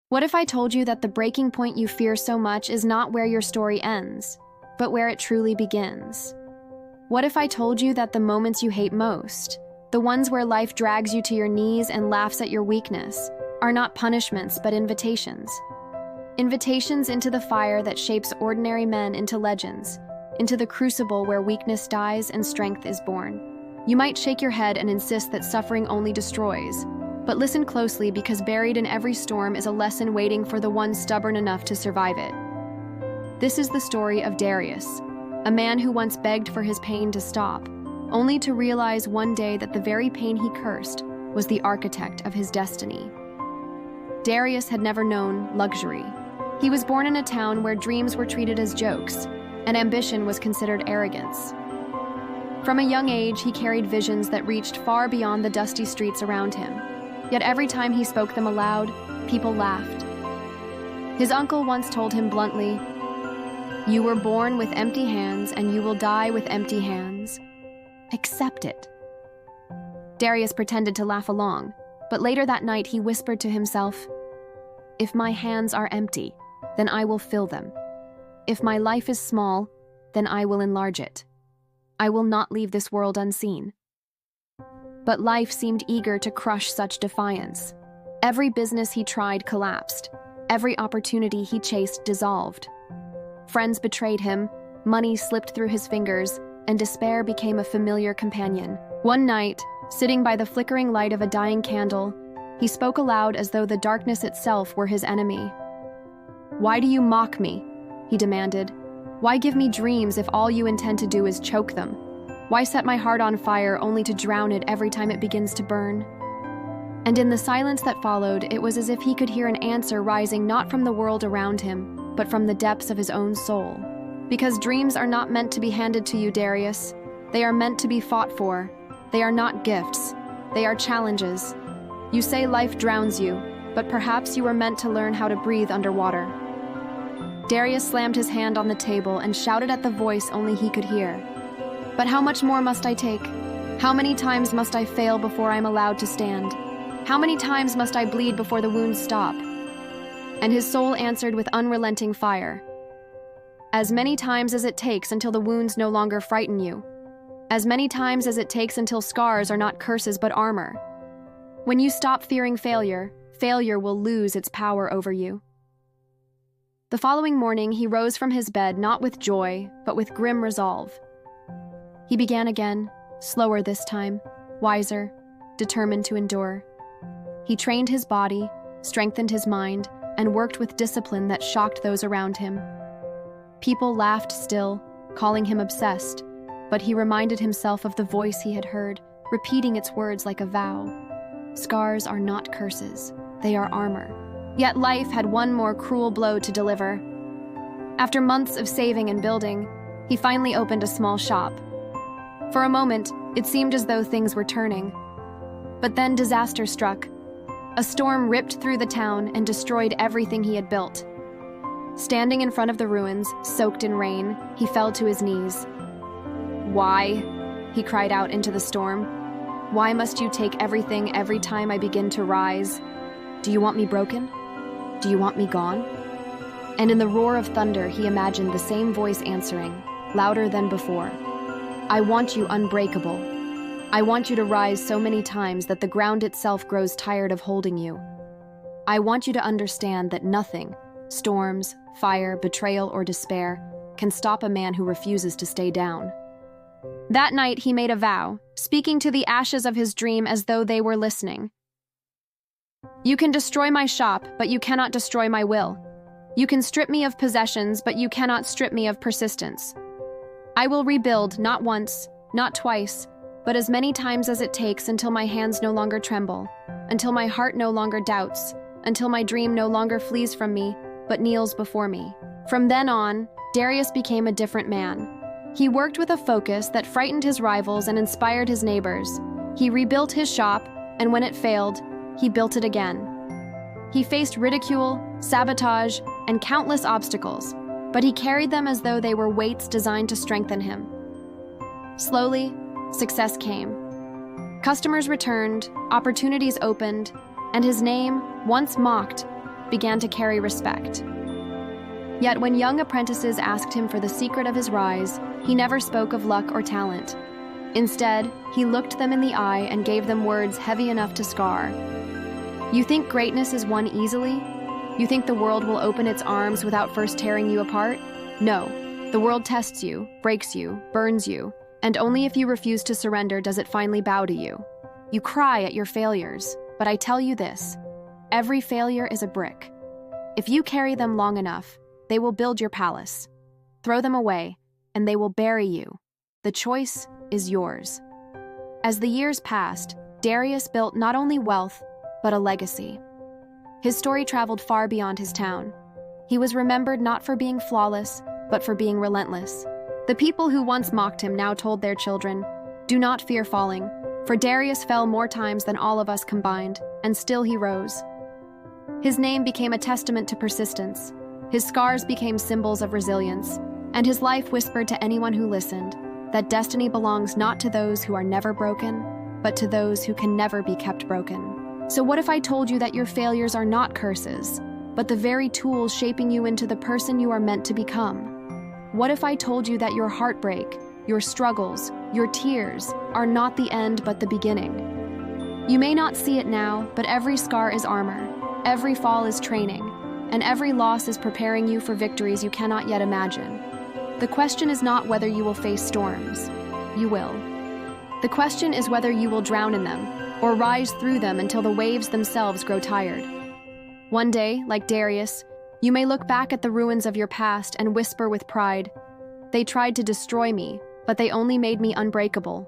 What if I told you that the breaking point you fear so much is not where your story ends, but where it truly begins? What if I told you that the moments you hate most, the ones where life drags you to your knees and laughs at your weakness, are not punishments but invitations? Invitations into the fire that shapes ordinary men into legends, into the crucible where weakness dies and strength is born. You might shake your head and insist that suffering only destroys, but listen closely, because buried in every storm is a lesson waiting for the one stubborn enough to survive it. This is the story of Darius, a man who once begged for his pain to stop, only to realize one day that the very pain he cursed was the architect of his destiny. Darius had never known luxury. He was born in a town where dreams were treated as jokes, and ambition was considered arrogance. From a young age, he carried visions that reached far beyond the dusty streets around him. Yet every time he spoke them aloud, people laughed. His uncle once told him bluntly, "You were born with empty hands, and you will die with empty hands. Accept it." Darius pretended to laugh along, but later that night he whispered to himself, "If my hands are empty, then I will fill them. If my life is small, then I will enlarge it. I will not leave this world unseen." But life seemed eager to crush such defiance. Every business he tried collapsed. Every opportunity he chased dissolved. Friends betrayed him, money slipped through his fingers, and despair became a familiar companion. One night, sitting by the flickering light of a dying candle, he spoke aloud as though the darkness itself were his enemy. "Why do you mock me?" he demanded. "Why give me dreams if all you intend to do is choke them? Why set my heart on fire only to drown it every time it begins to burn?" And in the silence that followed, it was as if he could hear an answer rising not from the world around him, but from the depths of his own soul. Because dreams are not meant to be handed to you, Darius. They are meant to be fought for. They are not gifts. They are challenges. You say life drowns you, but perhaps you were meant to learn how to breathe underwater. Darius slammed his hand on the table and shouted at the voice only he could hear. "But how much more must I take? How many times must I fail before I am allowed to stand? How many times must I bleed before the wounds stop?" And his soul answered with unrelenting fire. "As many times as it takes until the wounds no longer frighten you. As many times as it takes until scars are not curses but armor. When you stop fearing failure, failure will lose its power over you." The following morning, he rose from his bed not with joy, but with grim resolve. He began again, slower this time, wiser, determined to endure. He trained his body, strengthened his mind, and worked with discipline that shocked those around him. People laughed still, calling him obsessed, but he reminded himself of the voice he had heard, repeating its words like a vow. Scars are not curses, they are armor. Yet life had one more cruel blow to deliver. After months of saving and building, he finally opened a small shop. For a moment, it seemed as though things were turning. But then disaster struck. A storm ripped through the town and destroyed everything he had built. Standing in front of the ruins, soaked in rain, he fell to his knees. "Why?" he cried out into the storm. "Why must you take everything every time I begin to rise? Do you want me broken? Do you want me gone?" And in the roar of thunder, he imagined the same voice answering, louder than before. "I want you unbreakable. I want you to rise so many times that the ground itself grows tired of holding you. I want you to understand that nothing, storms, fire, betrayal, or despair, can stop a man who refuses to stay down." That night, he made a vow, speaking to the ashes of his dream as though they were listening. "You can destroy my shop, but you cannot destroy my will. You can strip me of possessions, but you cannot strip me of persistence. I will rebuild not once, not twice, but as many times as it takes until my hands no longer tremble, until my heart no longer doubts, until my dream no longer flees from me, but kneels before me." From then on, Darius became a different man. He worked with a focus that frightened his rivals and inspired his neighbors. He rebuilt his shop, and when it failed, he built it again. He faced ridicule, sabotage, and countless obstacles, but he carried them as though they were weights designed to strengthen him. Slowly, success came. Customers returned, opportunities opened, and his name, once mocked, began to carry respect. Yet when young apprentices asked him for the secret of his rise, he never spoke of luck or talent. Instead, he looked them in the eye and gave them words heavy enough to scar. You think greatness is won easily? You think the world will open its arms without first tearing you apart? No. The world tests you, breaks you, burns you, and only if you refuse to surrender does it finally bow to you. You cry at your failures, but I tell you this: every failure is a brick. If you carry them long enough, they will build your palace. Throw them away, and they will bury you. The choice is yours. As the years passed, Darius built not only wealth, but a legacy. His story traveled far beyond his town. He was remembered not for being flawless, but for being relentless. The people who once mocked him now told their children, "Do not fear falling, for Darius fell more times than all of us combined, and still he rose." His name became a testament to persistence. His scars became symbols of resilience, and his life whispered to anyone who listened that destiny belongs not to those who are never broken, but to those who can never be kept broken. So what if I told you that your failures are not curses, but the very tools shaping you into the person you are meant to become? What if I told you that your heartbreak, your struggles, your tears are not the end but the beginning? You may not see it now, but every scar is armor, every fall is training, and every loss is preparing you for victories you cannot yet imagine. The question is not whether you will face storms. You will. The question is whether you will drown in them, or rise through them until the waves themselves grow tired. One day, like Darius, you may look back at the ruins of your past and whisper with pride, "They tried to destroy me, but they only made me unbreakable."